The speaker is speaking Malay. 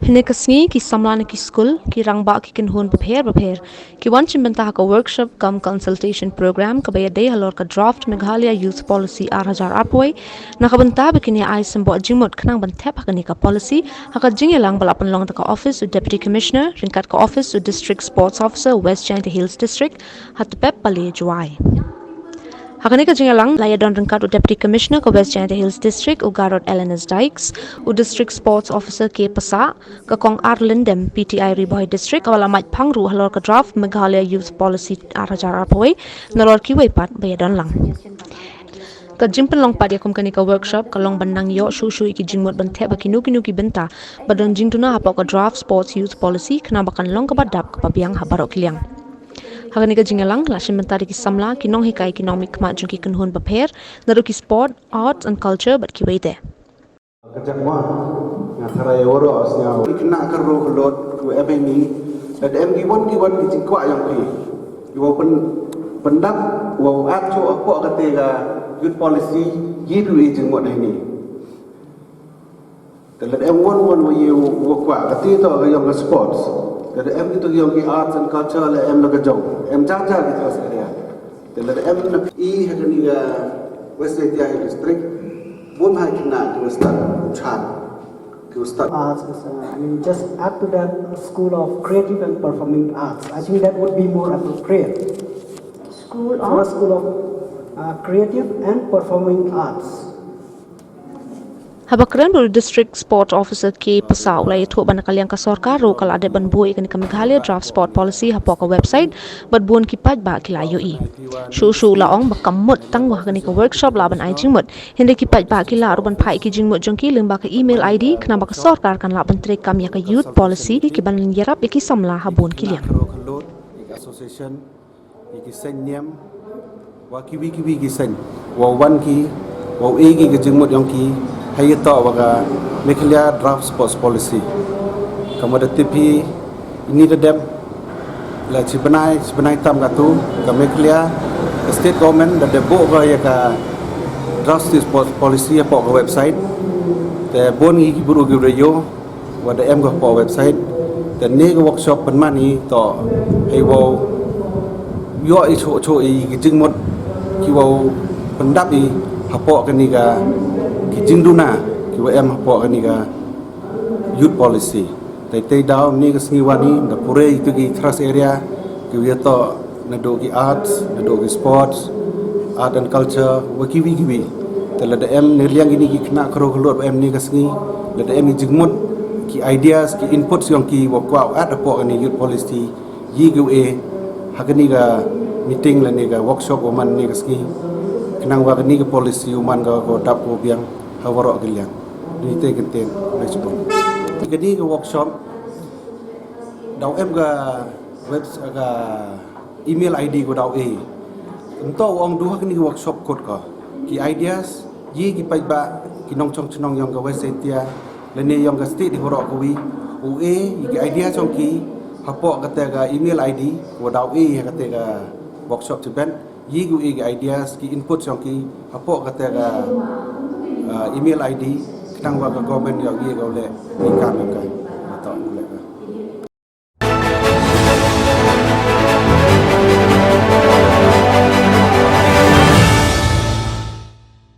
Hine kasngi ki samla ki school ki rangbah ki kinhun prepare ki wan chimbenta haka workshop kam consultation program ka baya day halor ka draft Meghalaya Youth Policy 2008 nakabenta bekini ay sembo jingmot khnang bantep haka ni ka policy haka jingelang balapan long ka office u deputy commissioner ringkat ka office u district sports officer West Jaintia Hills district hatpep pale Jowai. Hakani ka jingalang laya don ringkat u deputy commissioner ka West Jaintia Hills district u garot Eleanor Dykes u district sports officer ke pasa ka kong Arlindem PTI Riboy district awala mait pangru halor ka draft Meghalaya Youth Policy 2008 nalor ki wepat baya don lang. Ka jimpen long pad yakum kani ka workshop ka long bandang yo shu iki jingmot banthe ba kinu ki benta badon jingtuna hapa ka draft sports youth policy kena bakan long ka badap ka pabiang habarok kiliang. Hakani ka jingalang la Shim mentari ki samla ki nong hikai economic ma jung ki kunhun paper naru ki sport arts and culture but ki weite kajangwa ngasarai woro asnya ikna karo kolot ku ebeni dan MG1 ki jingkwa yang ki yo pendap wo akcho apa kate ga youth policy yidu jingmot ini dan M1 wo yo kwa kate to ga yang sports dan M itu yang ki arts and culture la M la jong M jaja ki terus area dan M I hakani ga West Jaintia district one high kina to start chan to start arts just add to that school of creative and performing arts. I think that would be more appropriate. School of creative and performing arts. Habakran ru district sport officer ke pasau lai thu ban kaliang ka sarkar ro kala de ban boi kan ka Meghalaya draft sport policy hapo ka website bat buon ki paj ba ki layo I shu la ong bakamut tang wa kan ka workshop la ban ai jingmut hinde ki paj ba ki la ro ban phai ki jingmut jong ki limba ka email ID kna ba ka sarkar kan la ban tre kam ya ka youth policy ki ban yarap ki samla habon ki liang association ki senyam wa ki ki sen wa wan ki wa e ki jingmut yong ki hay to waga Meghalaya draft sports policy kamada tipi ini dedem la cibenai tam gatu ka Meghalaya state government da de bo ga ya ka draft sports policy po ka website te bon gi buru gi radio wa da em ga po website te ne ga workshop pan mani to hay wo yo I cho I gi jingmot ki wo pendap I hapo ka ni ga ki jingduna ki wa em hapo ka ni ga youth policy tai daw ni ka sngiwani da pure itu ki trust area ki wi to na do ki arts na do ki sports art and culture wa ki wi tela da em ne liang ini ki kena kro klot em ni ka sngi da em ni jingmut ki ideas ki inputs yang ki wa kwa at hapo ka ni youth policy yi gi e hakani ga meeting la ni ga workshop o man ni ka sngi kenang wa ni ka policy uman ga ko tap ko biang hawarok giliang ni te kenten respon gadi ka workshop daw em ga web ga email ID ko daw e ento ong duha ni workshop kod ka ki ideas yi ki pai ba ki nong chong chnong yong ga West Jaintia le ne yong ga state di horok ko wi u e ki idea chong ki hapo ka te ga email ID ko daw e ka te ga workshop tiben yi gu e ideas ki input chong ki hapo ka te ga email ID kenang wa ka government yo ye go le ni kan ka